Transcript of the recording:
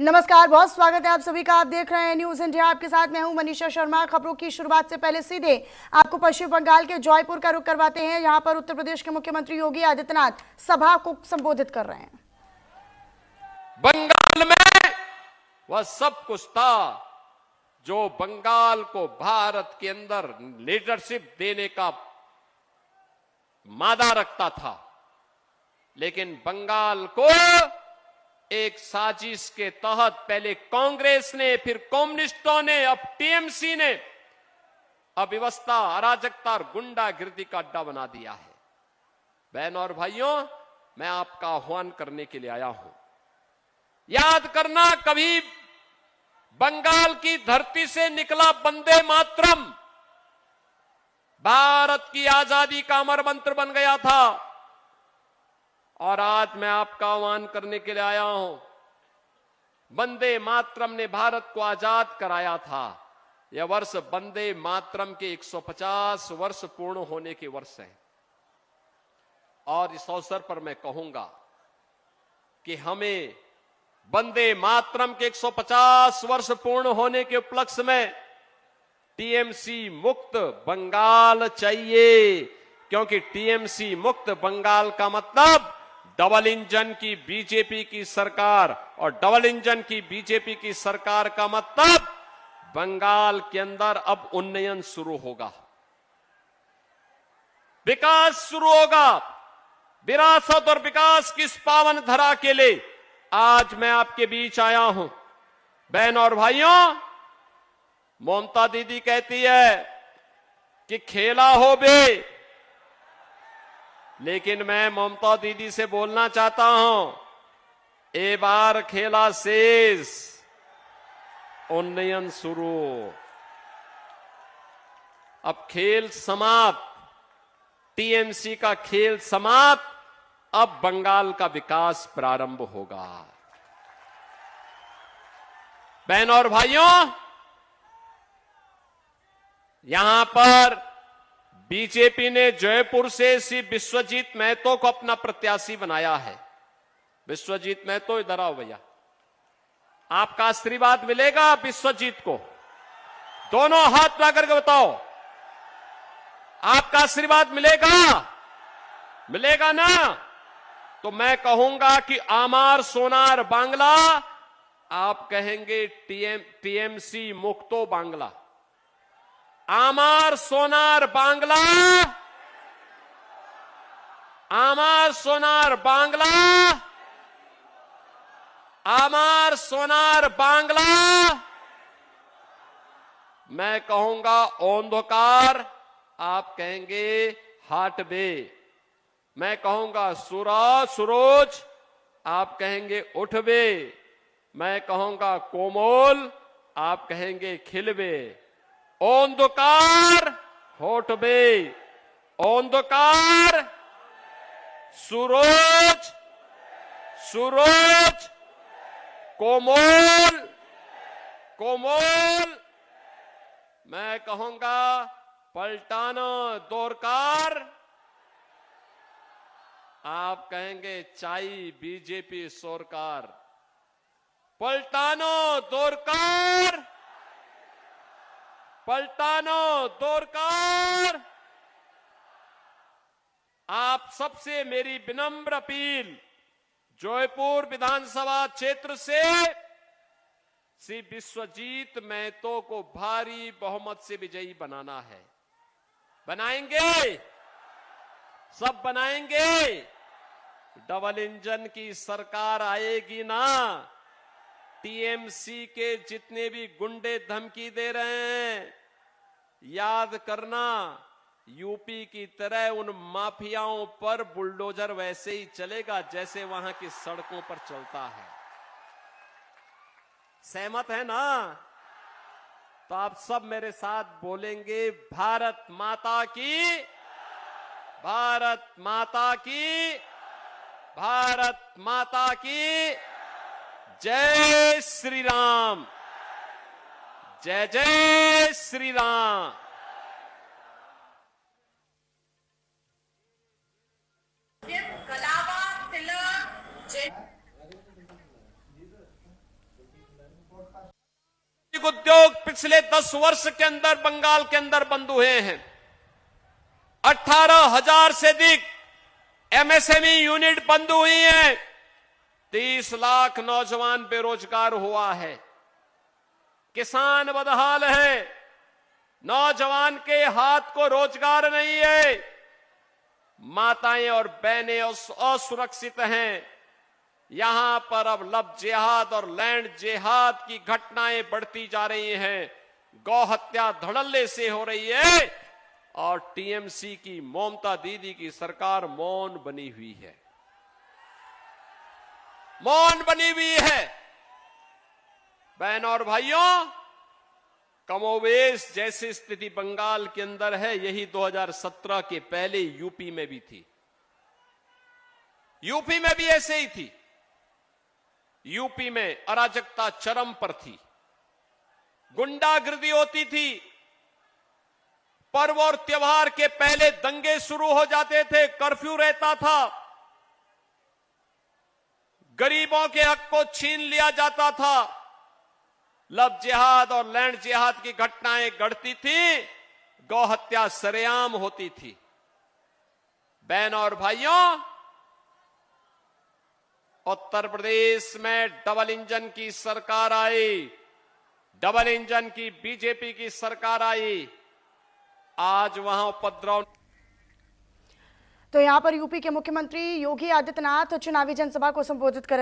नमस्कार, बहुत स्वागत है आप सभी का। आप देख रहे हैं न्यूज इंडिया। आपके साथ मैं हूं मनीषा शर्मा। खबरों की शुरुआत से पहले सीधे आपको पश्चिम बंगाल के जयपुर का रुख करवाते हैं। यहां पर उत्तर प्रदेश के मुख्यमंत्री योगी आदित्यनाथ सभा को संबोधित कर रहे हैं। बंगाल में वह सब कुछ था जो बंगाल को भारत के अंदर लीडरशिप देने का मादा रखता था, लेकिन बंगाल को एक साजिश के तहत पहले कांग्रेस ने, फिर कम्युनिस्टों ने, अब टीएमसी ने अव्यवस्था, अराजकता और गुंडागिर्दी का अड्डा बना दिया है। बहन और भाइयों, मैं आपका आह्वान करने के लिए आया हूं। याद करना, कभी बंगाल की धरती से निकला वंदे मातरम भारत की आजादी का अमर मंत्र बन गया था, और आज मैं आपका आह्वान करने के लिए आया हूं। वंदे मातरम ने भारत को आजाद कराया था। यह वर्ष वंदे मातरम के 150 वर्ष पूर्ण होने के वर्ष है, और इस अवसर पर मैं कहूंगा कि हमें वंदे मातरम के 150 वर्ष पूर्ण होने के उपलक्ष्य में टीएमसी मुक्त बंगाल चाहिए, क्योंकि टीएमसी मुक्त बंगाल का मतलब डबल इंजन की बीजेपी की सरकार, और डबल इंजन की बीजेपी की सरकार का मतलब बंगाल के अंदर अब उन्नयन शुरू होगा, विकास शुरू होगा। विरासत और विकास की इस पावन धरा के लिए आज मैं आपके बीच आया हूं। बहन और भाइयों, ममता दीदी कहती है कि खेला हो बे, लेकिन मैं ममता दीदी से बोलना चाहता हूं, ए बार खेला शेष, उन्नयन शुरू। अब खेल समाप्त, टीएमसी का खेल समाप्त, अब बंगाल का विकास प्रारंभ होगा। बहन और भाइयों, यहां पर बीजेपी ने जयपुर से श्री विश्वजीत महतो को अपना प्रत्याशी बनाया है। विश्वजीत महतो, इधर आओ भैया। आपका आशीर्वाद मिलेगा विश्वजीत को? दोनों हाथ लगा करके बताओ, आपका आशीर्वाद मिलेगा? मिलेगा ना? तो मैं कहूंगा कि आमार सोनार बांग्ला, आप कहेंगे टीएमसी मुक्तो बांग्ला। आमार सोनार बांग्ला, आमार सोनार बांग्ला, आमार सोनार बांग्ला। मैं कहूंगा ओंधकार, आप कहेंगे हाट बे। मैं कहूंगा सुरोज, आप कहेंगे उठ बे। मैं कहूंगा कोमल, आप कहेंगे खिलबे। ओंधकार होठ बे, ओंधकार सुरोज, सुरोज कोमल, कोमल। मैं कहूंगा पलटानो दोरकार, आप कहेंगे चाई बीजेपी सरकार। पलटानो दोरकार, पलटानो दोरकार। आप सबसे मेरी विनम्र अपील, जयपुर विधानसभा क्षेत्र से श्री विश्वजीत महतो को भारी बहुमत से विजयी बनाना है। बनाएंगे? सब बनाएंगे? डबल इंजन की सरकार आएगी ना? टीएमसी के जितने भी गुंडे धमकी दे रहे हैं, याद करना, यूपी की तरह उन माफियाओं पर बुलडोजर वैसे ही चलेगा जैसे वहां की सड़कों पर चलता है। सहमत है ना? तो आप सब मेरे साथ बोलेंगे, भारत माता की, भारत माता की, भारत माता की जय श्री राम, जय जय श्री राम। उद्योग पिछले 10 वर्ष के अंदर बंगाल के अंदर बंद हुए हैं। 18,000 से अधिक एमएसएमई यूनिट बंद हुई हैं। 30 लाख नौजवान बेरोजगार हुआ है। किसान बदहाल है। नौजवान के हाथ को रोजगार नहीं है। माताएं और बहनें असुरक्षित हैं। यहां पर अब लव जिहाद और लैंड जिहाद की घटनाएं बढ़ती जा रही हैं। गौ हत्या धड़ल्ले से हो रही है और टीएमसी की ममता दीदी की सरकार मौन बनी हुई है। मौन बनी हुई है। बहनों और भाइयों, कमोवेश जैसी स्थिति बंगाल के अंदर है, यही 2017 के पहले यूपी में भी थी। यूपी में भी ऐसे ही थी। यूपी में अराजकता चरम पर थी। गुंडागर्दी होती थी। पर्व और त्योहार के पहले दंगे शुरू हो जाते थे। कर्फ्यू रहता था। गरीबों के हक को छीन लिया जाता था। लव जिहाद और लैंड जिहाद की घटनाएं घटती थी। गौ हत्या सरेआम होती थी। बहनों और भाइयों, उत्तर प्रदेश में डबल इंजन की सरकार आई। डबल इंजन की बीजेपी की सरकार आई। आज वहां उपद्रव। तो यहां पर यूपी के मुख्यमंत्री योगी आदित्यनाथ चुनावी जनसभा को संबोधित कर